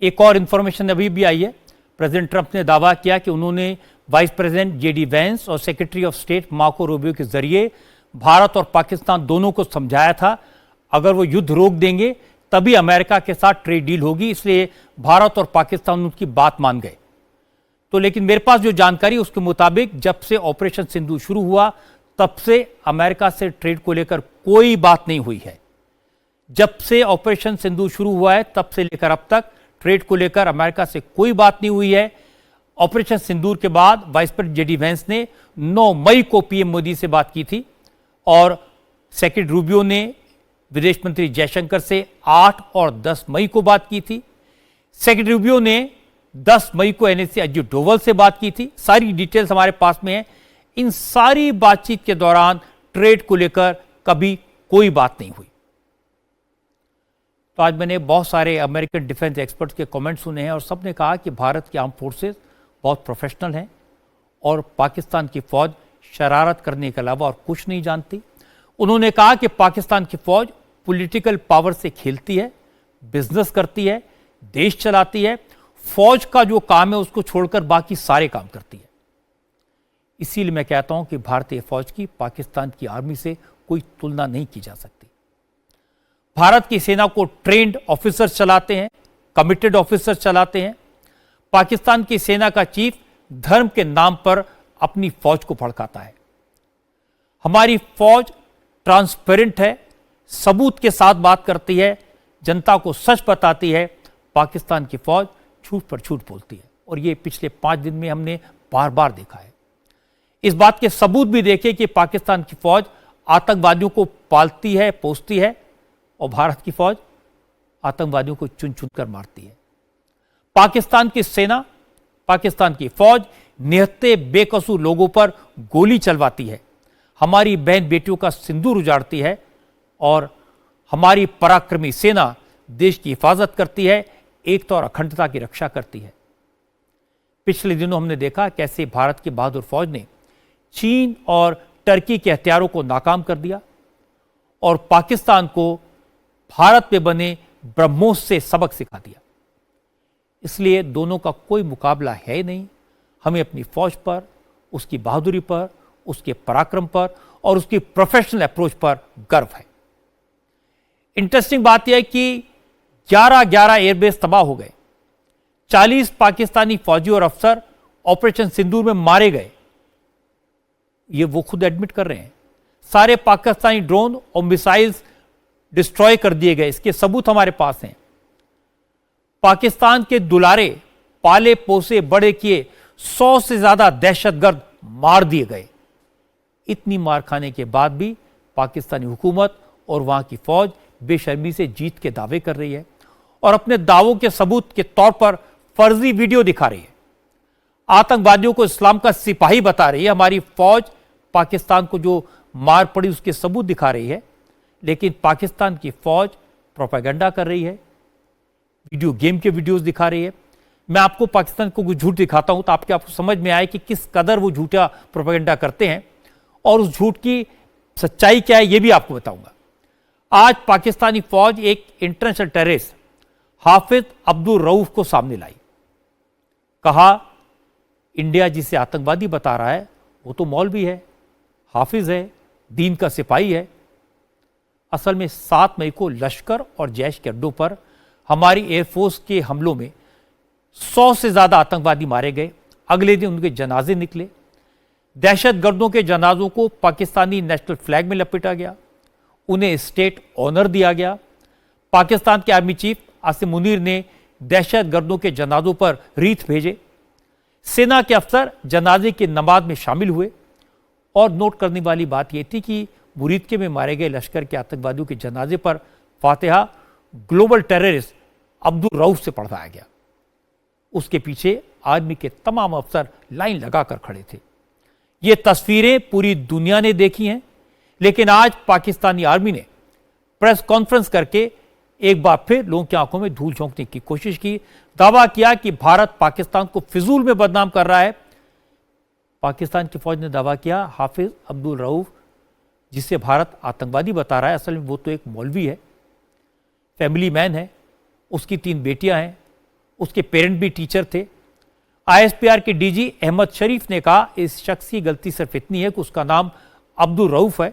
एक और इंफॉर्मेशन अभी भी आई है। प्रेसिडेंट ट्रंप ने दावा किया कि उन्होंने वाइस प्रेसिडेंट जेडी वैंस और secretary of state Marco Rubio के जरिए भारत और पाकिस्तान दोनों को समझाया था अगर वो युद्ध रोक देंगे तभी अमेरिका के साथ ट्रेड डील होगी, इसलिए भारत और पाकिस्तान उनकी बात मान गए। तो लेकिन मेरे पास जो जानकारी उसके मुताबिक जब से ऑपरेशन सिंधु शुरू हुआ तब से अमेरिका से ट्रेड को लेकर कोई बात नहीं हुई है। जब से ऑपरेशन सिंधु शुरू हुआ है तब से लेकर अब तक ट्रेड को लेकर अमेरिका से कोई बात नहीं हुई है। ऑपरेशन सिंदूर के बाद वाइस प्रेसिडेंट जेडी वैंस ने 9 मई को पीएम मोदी से बात की थी और सेक्रेटरी रूबियो ने विदेश मंत्री जयशंकर से 8 और 10 मई को बात की थी। सेक्रेटरी रूबियो ने 10 मई को एनएससी अजीत डोवल से बात की थी। सारी डिटेल्स हमारे पास में है। इन सारी बातचीत के दौरान ट्रेड को लेकर कभी कोई बात नहीं हुई। तो आज मैंने बहुत सारे अमेरिकन डिफेंस एक्सपर्ट्स के कमेंट सुने हैं और सबने कहा कि भारत की आर्म फोर्सेस बहुत प्रोफेशनल हैं और पाकिस्तान की फौज शरारत करने के अलावा और कुछ नहीं जानती। उन्होंने कहा कि पाकिस्तान की फौज पॉलिटिकल पावर से खेलती है, बिजनेस करती है, देश चलाती है। फौज का जो काम है उसको छोड़कर बाकी सारे काम करती है। इसीलिए मैं कहता हूं कि भारतीय फौज की पाकिस्तान की आर्मी से कोई तुलना नहीं की जा सकती। भारत की सेना को ट्रेंड ऑफिसर्स चलाते हैं, कमिटेड ऑफिसर्स चलाते हैं। पाकिस्तान की सेना का चीफ धर्म के नाम पर अपनी फौज को भड़काता है। हमारी फौज ट्रांसपेरेंट है, सबूत के साथ बात करती है, जनता को सच बताती है। पाकिस्तान की फौज झूठ पर झूठ बोलती है और ये पिछले 5 दिन में हमने बार बार देखा है। इस बात के सबूत भी देखे कि पाकिस्तान की फौज आतंकवादियों को पालती है, पोसती है और भारत की फौज आतंकवादियों को चुन चुन कर मारती है। पाकिस्तान की सेना, पाकिस्तान की फौज निहत्थे बेकसूर लोगों पर गोली चलवाती है, हमारी बहन बेटियों का सिंदूर उजाड़ती है और हमारी पराक्रमी सेना देश की हिफाजत करती है, एकता और अखंडता की रक्षा करती है। पिछले दिनों हमने देखा कैसे भारत की बहादुर फौज ने चीन और टर्की के हथियारों को नाकाम कर दिया और पाकिस्तान को भारत में बने ब्रह्मोस से सबक सिखा दिया। इसलिए दोनों का कोई मुकाबला है नहीं। हमें अपनी फौज पर, उसकी बहादुरी पर, उसके पराक्रम पर और उसकी प्रोफेशनल अप्रोच पर गर्व है। इंटरेस्टिंग बात यह है कि 11 एयरबेस तबाह हो गए, 40 पाकिस्तानी फौजी और अफसर ऑपरेशन सिंदूर में मारे गए। ये वो खुद एडमिट कर रहे हैं। सारे पाकिस्तानी ड्रोन और मिसाइल्स डिस्ट्रॉय कर दिए गए, इसके सबूत हमारे पास हैं। पाकिस्तान के दुलारे, पाले पोसे बड़े किए 100 से ज्यादा दहशतगर्द मार दिए गए। इतनी मार खाने के बाद भी पाकिस्तानी हुकूमत और वहां की फौज बेशर्मी से जीत के दावे कर रही है और अपने दावों के सबूत के तौर पर फर्जी वीडियो दिखा रही है। आतंकवादियों को इस्लाम का सिपाही बता रही है। हमारी फौज पाकिस्तान को जो मार पड़ी उसके सबूत दिखा रही है, लेकिन पाकिस्तान की फौज प्रोपेगेंडा कर रही है, वीडियो गेम के वीडियोस दिखा रही है। मैं आपको पाकिस्तान को कुछ झूठ दिखाता हूं तो आपको समझ में आए कि किस कदर वो झूठा प्रोपेगेंडा करते हैं और उस झूठ की सच्चाई क्या है ये भी आपको बताऊंगा। आज पाकिस्तानी फौज एक इंटरनेशनल टेररिस्ट हाफिज अब्दुल रऊफ को सामने लाई। कहा इंडिया जिसे आतंकवादी बता रहा है वो तो मौलवी है, हाफिज है, दीन का सिपाही है। असल में 7 मई को लश्कर और जैश के अड्डों पर हमारी एयरफोर्स के हमलों में 100 से ज्यादा आतंकवादी मारे गए। अगले दिन उनके जनाजे निकले। दहशतगर्दों के जनाजों को पाकिस्तानी नेशनल फ्लैग में लपेटा गया, उन्हें स्टेट ऑनर दिया गया। पाकिस्तान के आर्मी चीफ आसिम मुनीर ने दहशतगर्दों के जनाजों पर रीत भेजे। सेना के अफसर जनाजे की नमाज में शामिल हुए और नोट करने वाली बात यह थी कि मुरीदके में मारे गए लश्कर के आतंकवादियों के जनाजे पर फातिहा ग्लोबल टेररिस्ट अब्दुल रऊफ से पढ़वाया गया। उसके पीछे आर्मी के तमाम अफसर लाइन लगाकर खड़े थे। ये तस्वीरें पूरी दुनिया ने देखी हैं, लेकिन आज पाकिस्तानी आर्मी ने प्रेस कॉन्फ्रेंस करके एक बार फिर लोगों की आंखों में धूल झोंकने की कोशिश की। दावा किया कि भारत पाकिस्तान को फिजूल में बदनाम कर रहा है। पाकिस्तान की फौज ने दावा किया हाफिज अब्दुल रऊफ जिसे भारत आतंकवादी बता रहा है, असल में वो तो एक मौलवी है, फैमिली मैन है, उसकी 3 बेटियां हैं, उसके पेरेंट भी टीचर थे। आईएसपीआर के डीजी अहमद शरीफ ने कहा इस शख्स की गलती सिर्फ इतनी है कि उसका नाम अब्दुल रऊफ है।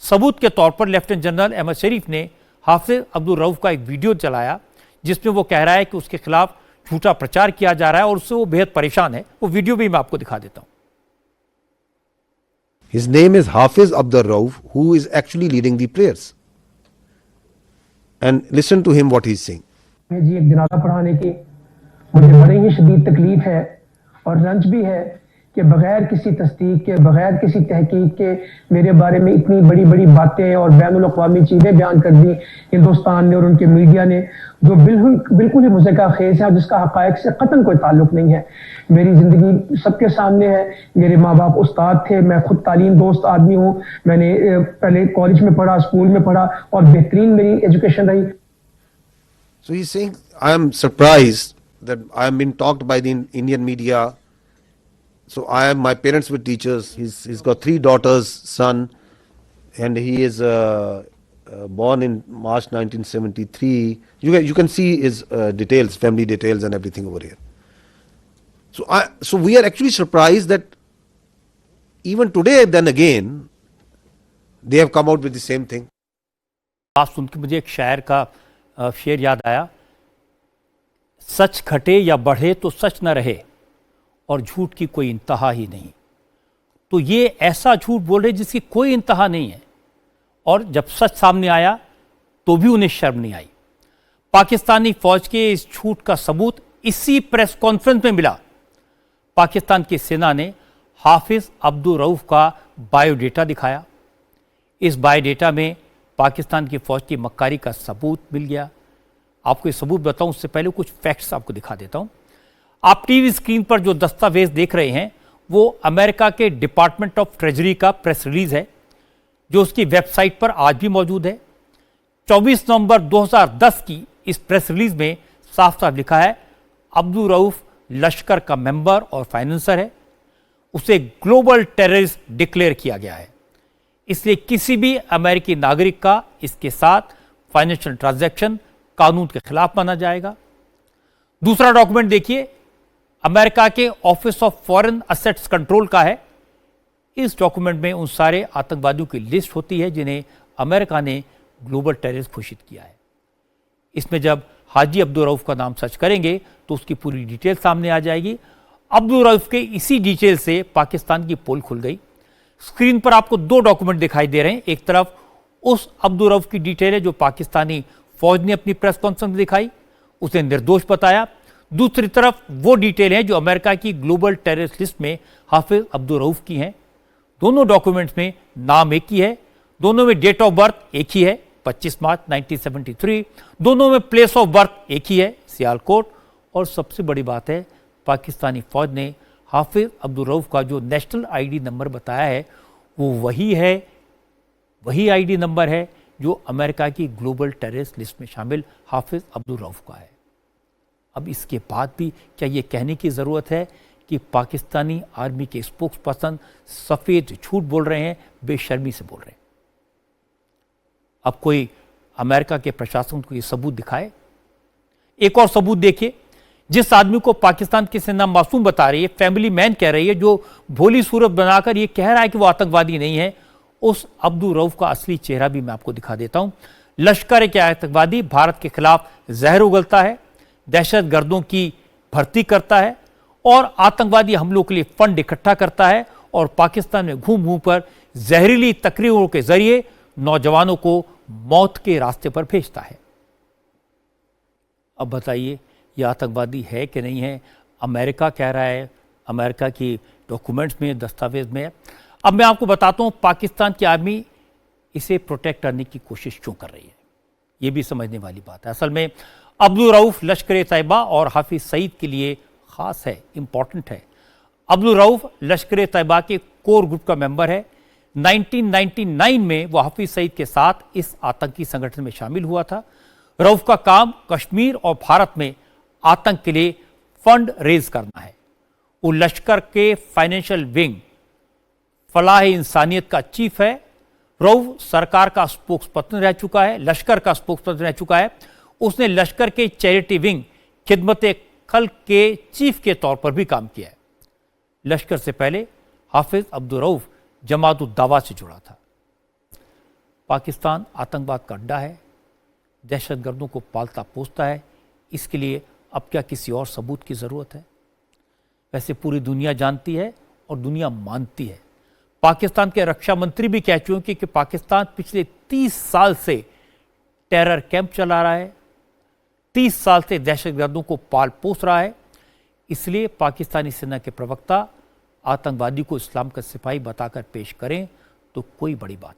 सबूत के तौर पर लेफ्टिनेंट जनरल अहमद शरीफ ने हाफिज अब्दुल रऊफ का एक वीडियो चलाया जिसमें वो कह रहा है कि उसके खिलाफ झूठा प्रचार किया जा रहा है और उससे वो बेहद परेशान है। वो वीडियो भी मैं आपको दिखा देता हूं। His name is Hafiz Abdur Rauf, who is actually leading the prayers. And listen to him what he's saying. जी एक जनाजा पढ़ाने की मुझे बड़ी ही शदीद तकलीफ है और रंज भी है कि बगैर किसी तस्दीक के, बगैर किसी तहकीक के मेरे बारे में इतनी बड़ी बड़ी बातें और बैनुल अक़वामी चीज़ें बयान कर दी हिंदुस्तान ने और उनके मीडिया ने, जो बिल्कुल ही मुज़क्का खेज़ है और जिसका हक़ाइक़ से कतन कोई ताल्लुक़ नहीं है। मेरी ज़िंदगी सबके सामने है। मेरे माँ बाप उस्ताद थे, मैं खुद तालीम दोस्त आदमी हूँ। मैंने पहले कॉलेज में पढ़ा, स्कूल में पढ़ा और बेहतरीन मेरी एजुकेशन रही। So he's saying, I am surprised that I am being talked by the Indian media. So my parents were teachers. He's got 3 daughters, son, and he is born in March 1973. You can see his details, family details and everything over here. So we are actually surprised that even today, then again, they have come out with the same thing. बात सुन के मुझे एक शायर का शेर याद आया, सच घटे या बढ़े तो सच न रहे और झूठ की कोई इंतहा ही नहीं। तो ये ऐसा झूठ बोल रहे जिसकी कोई इंतहा नहीं है और जब सच सामने आया तो भी उन्हें शर्म नहीं आई। पाकिस्तानी फौज के इस झूठ का सबूत इसी प्रेस कॉन्फ्रेंस में मिला। पाकिस्तान की सेना ने हाफिज अब्दुल रऊफ का बायोडेटा दिखाया। इस बायोडेटा में पाकिस्तान की फौज की मक्कारी का सबूत मिल गया। आपको ये सबूत बताऊं उससे पहले कुछ फैक्ट्स आपको दिखा देता हूं। आप टीवी स्क्रीन पर जो दस्तावेज देख रहे हैं वो अमेरिका के डिपार्टमेंट ऑफ ट्रेजरी का प्रेस रिलीज है जो उसकी वेबसाइट पर आज भी मौजूद है। 24 नवंबर 2010 की इस प्रेस रिलीज में साफ साफ लिखा है अब्दुल रऊफ लश्कर का मेंबर और फाइनेंसर है। उसे ग्लोबल टेररिस्ट डिक्लेयर किया गया है, इसलिए किसी भी अमेरिकी नागरिक का इसके साथ फाइनेंशियल ट्रांजैक्शन कानून के खिलाफ माना जाएगा। दूसरा डॉक्यूमेंट देखिए, अमेरिका के office of foreign assets control का है। इस डॉक्यूमेंट में उन सारे आतंकवादियों की लिस्ट होती है जिन्हें अमेरिका ने ग्लोबल टेररिस्ट घोषित किया है। इसमें जब हाजी अब्दुल रऊफ का नाम सर्च करेंगे तो उसकी पूरी डिटेल सामने आ जाएगी। अब्दुल रऊफ के इसी डिटेल से पाकिस्तान की पोल खुल गई। स्क्रीन पर आपको 2 डॉक्यूमेंट दिखाई दे रहे हैं। एक तरफ उस अब्दुल रऊफ की डिटेल है जो पाकिस्तानी फौज ने अपनी प्रेस कॉन्फ्रेंस में दिखाई, उसे निर्दोष बताया। दूसरी तरफ वो डिटेल है जो अमेरिका की ग्लोबल टेररिस्ट लिस्ट में हाफिज अब्दुल रऊफ की हैं। दोनों डॉक्यूमेंट्स में नाम एक ही है, दोनों में डेट ऑफ बर्थ एक ही है 25 मार्च 1973, दोनों में प्लेस ऑफ बर्थ एक ही है सियालकोट। और सबसे बड़ी बात है पाकिस्तानी फौज ने हाफिज अब्दुल रऊफ का जो नेशनल आईडी नंबर बताया है वो वही आईडी नंबर है जो अमेरिका की ग्लोबल टेररिस्ट लिस्ट में शामिल हाफिज अब्दुल रऊफ का है। अब इसके बाद भी क्या ये कहने की ज़रूरत है कि पाकिस्तानी आर्मी के स्पोक्स पर्सन सफ़ेद झूठ बोल रहे हैं, बेशर्मी से बोल रहे हैं? अब कोई अमेरिका के प्रशासन को ये सबूत दिखाए। एक और सबूत देखिए, जिस आदमी को पाकिस्तान की सेना मासूम बता रही है, फैमिली मैन कह रही है, जो भोली सूरत बनाकर ये कह रहा है कि वो आतंकवादी नहीं है, उस अब्दुल रऊफ का असली चेहरा भी मैं आपको दिखा देता हूं। लश्कर के आतंकवादी भारत के खिलाफ जहर उगलता है, दहशतगर्दों की भर्ती करता है और आतंकवादी हमलों के लिए फंड इकट्ठा करता है और पाकिस्तान में घूम घूम पर जहरीली तकरीरों के जरिए नौजवानों को मौत के रास्ते पर भेजता है। अब बताइए यह आतंकवादी है कि नहीं है? अमेरिका कह रहा है, अमेरिका की डॉक्यूमेंट्स में, दस्तावेज में। अब मैं आपको बताता हूं पाकिस्तान की आर्मी इसे प्रोटेक्ट करने की कोशिश क्यों कर रही है, यह भी समझने वाली बात है। असल में अब्दुल रऊफ लश्कर तैयबा और हाफिज सईद के लिए खास है, इंपॉर्टेंट है। अब्दुल रऊफ लश्कर तैयबा के कोर ग्रुप का मेंबर है। 1999 में वो हाफिज सईद के साथ इस आतंकी संगठन में शामिल हुआ था। रऊफ का काम कश्मीर और भारत में आतंक के लिए फंड रेज करना है। वो लश्कर के फाइनेंशियल विंग फलाह इंसानियत का चीफ है। रऊफ सरकार का स्पोक्सपर्सन रह चुका है, लश्कर का स्पोक्सपर्सन रह चुका है। उसने लश्कर के चैरिटी विंग खिदमत खल के चीफ के तौर पर भी काम किया है। लश्कर से पहले हाफिज अब्दुल रऊफ जमात उद दावा से जुड़ा था। पाकिस्तान आतंकवाद का अड्डा है, दहशतगर्दों को पालता पोसता है। इसके लिए अब क्या किसी और सबूत की ज़रूरत है? वैसे पूरी दुनिया जानती है और दुनिया मानती है। पाकिस्तान के रक्षा मंत्री भी कह चुके कि पाकिस्तान पिछले 30 साल से टेरर कैंप चला रहा है, 30 साल से दहशतगर्दों को पाल पोस रहा है। इसलिए पाकिस्तानी सेना के प्रवक्ता आतंकवादी को इस्लाम का सिपाही बताकर पेश करें तो कोई बड़ी बात